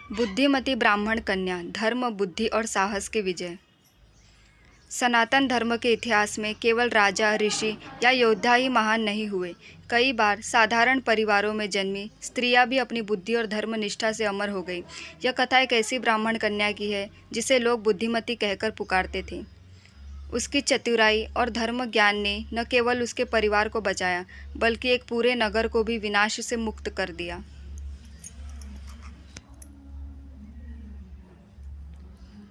बुद्धिमती ब्राह्मण कन्या, धर्म, बुद्धि और साहस की विजय। सनातन धर्म के इतिहास में केवल राजा, ऋषि या योद्धा ही महान नहीं हुए। कई बार साधारण परिवारों में जन्मी स्त्रियां भी अपनी बुद्धि और धर्मनिष्ठा से अमर हो गई। यह कथा एक ऐसी ब्राह्मण कन्या की है जिसे लोग बुद्धिमती कहकर पुकारते थे। उसकी चतुराई और धर्म ज्ञान ने न केवल उसके परिवार को बचाया, बल्कि एक पूरे नगर को भी विनाश से मुक्त कर दिया।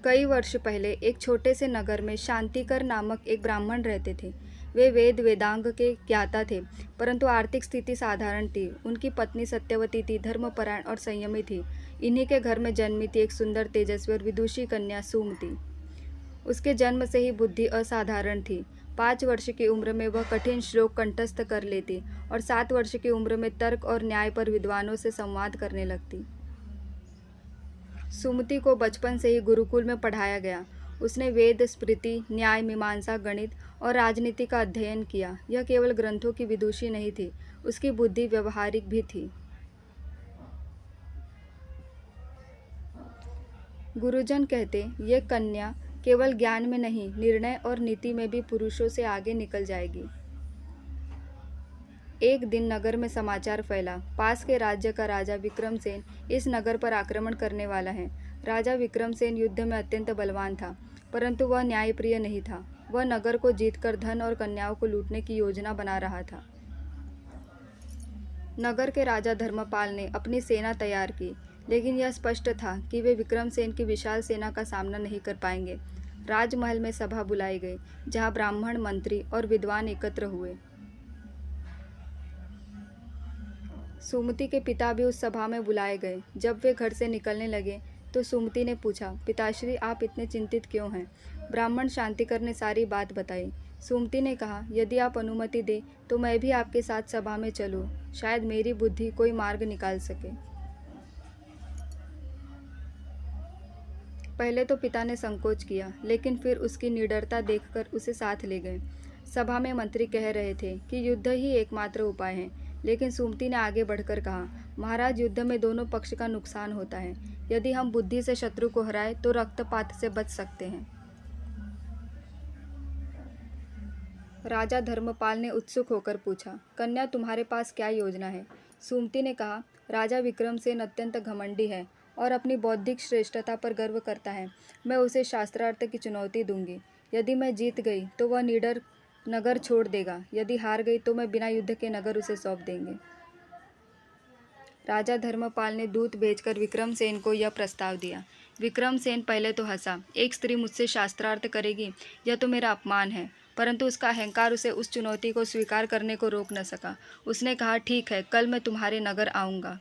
कई वर्ष पहले एक छोटे से नगर में शांतिकर नामक एक ब्राह्मण रहते थे। वे वेद वेदांग के ज्ञाता थे, परंतु आर्थिक स्थिति साधारण थी। उनकी पत्नी सत्यवती थी, धर्मपरायण और संयमी थी। इन्हीं के घर में जन्मी थी एक सुंदर, तेजस्वी और विदुषी कन्या सुमति। उसके जन्म से ही बुद्धि असाधारण थी। 5 वर्ष की उम्र में वह कठिन श्लोक कंठस्थ कर लेती और 7 वर्ष की उम्र में तर्क और न्याय पर विद्वानों से संवाद करने लगती। सुमति को बचपन से ही गुरुकुल में पढ़ाया गया। उसने वेद, स्मृति, न्याय, मीमांसा, गणित और राजनीति का अध्ययन किया। यह केवल ग्रंथों की विदुषी नहीं थी, उसकी बुद्धि व्यवहारिक भी थी। गुरुजन कहते, ये कन्या केवल ज्ञान में नहीं, निर्णय और नीति में भी पुरुषों से आगे निकल जाएगी। एक दिन नगर में समाचार फैला, पास के राज्य का राजा विक्रमसेन इस नगर पर आक्रमण करने वाला है। राजा विक्रमसेन युद्ध में अत्यंत बलवान था, परंतु वह न्यायप्रिय नहीं था। वह नगर को जीतकर धन और कन्याओं को लूटने की योजना बना रहा था। नगर के राजा धर्मपाल ने अपनी सेना तैयार की, लेकिन यह स्पष्ट था कि वे विक्रमसेन की विशाल सेना का सामना नहीं कर पाएंगे। राजमहल में सभा बुलाई गई, जहां ब्राह्मण, मंत्री और विद्वान एकत्र हुए। सुमति के पिता भी उस सभा में बुलाए गए। जब वे घर से निकलने लगे तो सुमति ने पूछा, पिताश्री, आप इतने चिंतित क्यों हैं? ब्राह्मण शांतिकर ने सारी बात बताई। सुमति ने कहा, यदि आप अनुमति दें तो मैं भी आपके साथ सभा में चलूं। शायद मेरी बुद्धि कोई मार्ग निकाल सके। पहले तो पिता ने संकोच किया, लेकिन फिर उसकी निडरता देखकर उसे साथ ले गए। सभा में मंत्री कह रहे थे कि युद्ध ही एकमात्र उपाय है, लेकिन सुमति ने आगे बढ़कर कहा, महाराज, युद्ध में दोनों पक्ष का नुकसान होता है। यदि हम बुद्धि से शत्रु को हराए तो रक्तपात से बच सकते हैं। राजा धर्मपाल ने उत्सुक होकर पूछा, कन्या, तुम्हारे पास क्या योजना है? सुमति ने कहा, राजा विक्रमसेन अत्यंत घमंडी है और अपनी बौद्धिक श्रेष्ठता पर गर्व करता है। मैं उसे शास्त्रार्थ की चुनौती दूंगी। यदि मैं जीत गई तो वह निडर नगर छोड़ देगा, यदि हार गई तो मैं बिना युद्ध के नगर उसे सौंप देंगे। राजा धर्मपाल ने दूत भेजकर विक्रमसेन को यह प्रस्ताव दिया। विक्रमसेन पहले तो हंसा, एक स्त्री मुझसे शास्त्रार्थ करेगी, यह तो मेरा अपमान है। परंतु उसका अहंकार उसे उस चुनौती को स्वीकार करने को रोक न सका। उसने कहा, ठीक है, कल मैं तुम्हारे नगर आऊँगा।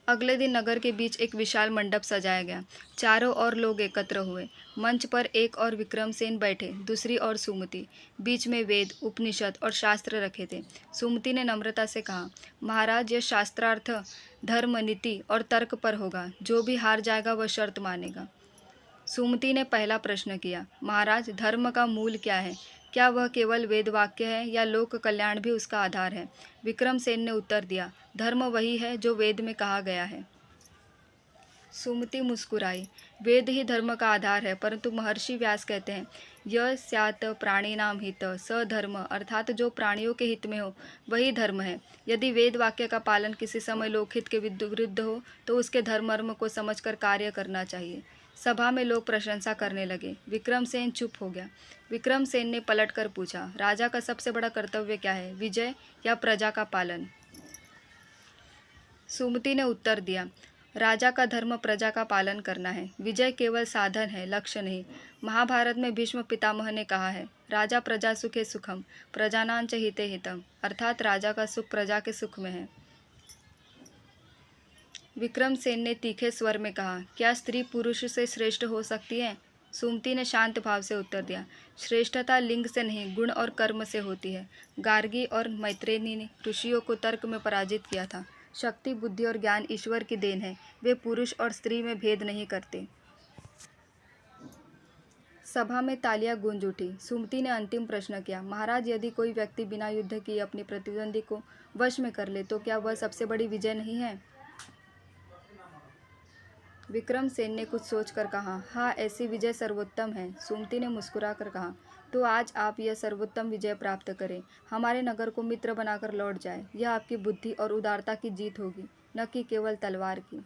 अगले दिन नगर के बीच एक विशाल मंडप सजाया गया। चारों ओर लोग एकत्र हुए। मंच पर एक और विक्रमसेन बैठे, दूसरी ओर सुमति। बीच में वेद, उपनिषद और शास्त्र रखे थे। सुमति ने नम्रता से कहा, महाराज, यह शास्त्रार्थ धर्म, नीति और तर्क पर होगा। जो भी हार जाएगा वह शर्त मानेगा। सुमति ने पहला प्रश्न किया, महाराज, धर्म का मूल क्या है? क्या वह केवल वेद वाक्य है या लोक कल्याण भी उसका आधार है? विक्रमसेन ने उत्तर दिया, धर्म वही है जो वेद में कहा गया है। सुमति मुस्कुराई, वेद ही धर्म का आधार है, परंतु महर्षि व्यास कहते हैं, यह स्यात् प्राणिनाम हित स धर्म, अर्थात जो प्राणियों के हित में हो वही धर्म है। यदि वेद वाक्य का पालन किसी समय लोकहित के विरुद्ध हो तो उसके धर्मर्म को समझकर कार्य करना चाहिए। सभा में लोग प्रशंसा करने लगे। विक्रमसेन चुप हो गया। विक्रमसेन ने पलटकर पूछा, राजा का सबसे बड़ा कर्तव्य क्या है, विजय या प्रजा का पालन? सुमति ने उत्तर दिया, राजा का धर्म प्रजा का पालन करना है। विजय केवल साधन है, लक्ष्य नहीं। महाभारत में भीष्म पितामह ने कहा है, राजा प्रजा सुखे सुखम, प्रजानां च हिते हितम, अर्थात राजा का सुख प्रजा के सुख में है। विक्रमसेन ने तीखे स्वर में कहा, क्या स्त्री पुरुष से श्रेष्ठ हो सकती है? सुमति ने शांत भाव से उत्तर दिया, श्रेष्ठता लिंग से नहीं, गुण और कर्म से होती है। गार्गी और मैत्रेयी ने ऋषियों को तर्क में पराजित किया था। शक्ति, बुद्धि और ज्ञान ईश्वर की देन है। वे पुरुष और स्त्री में भेद नहीं करते। सभा में तालियां गूंज उठी। सुमति ने अंतिम प्रश्न किया, महाराज, यदि कोई व्यक्ति बिना युद्ध किए अपनी प्रतिद्वंदी को वश में कर ले तो क्या वह सबसे बड़ी विजय नहीं है? विक्रमसेन ने कुछ सोचकर कहा, हाँ, ऐसी विजय सर्वोत्तम है। सुमति ने मुस्कुराकर कहा, तो आज आप यह सर्वोत्तम विजय प्राप्त करें, हमारे नगर को मित्र बनाकर लौट जाए। यह आपकी बुद्धि और उदारता की जीत होगी, न कि केवल तलवार की।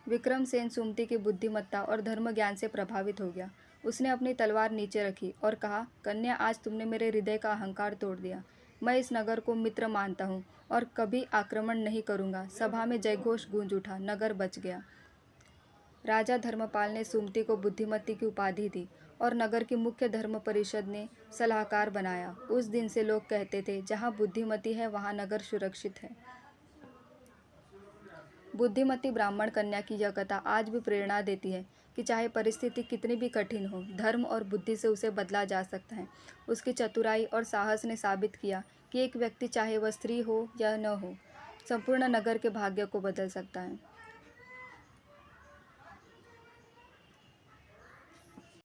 विक्रमसेन सुमति की बुद्धिमत्ता और धर्म ज्ञान से प्रभावित हो गया। उसने अपनी तलवार नीचे रखी और कहा, कन्या, आज तुमने मेरे हृदय का अहंकार तोड़ दिया। मैं इस नगर को मित्र मानता हूँ और कभी आक्रमण नहीं करूँगा। सभा में जयघोष गूंज उठा। नगर बच गया। राजा धर्मपाल ने सुमति को बुद्धिमती की उपाधि दी और नगर की मुख्य धर्म परिषद ने सलाहकार बनाया। उस दिन से लोग कहते थे, जहाँ बुद्धिमती है वहाँ नगर सुरक्षित है। बुद्धिमती ब्राह्मण कन्या की यह कथा आज भी प्रेरणा देती है कि चाहे परिस्थिति कितनी भी कठिन हो, धर्म और बुद्धि से उसे बदला जा सकता है। उसकी चतुराई और साहस ने साबित किया कि एक व्यक्ति, चाहे वह स्त्री हो या न हो, संपूर्ण नगर के भाग्य को बदल सकता है।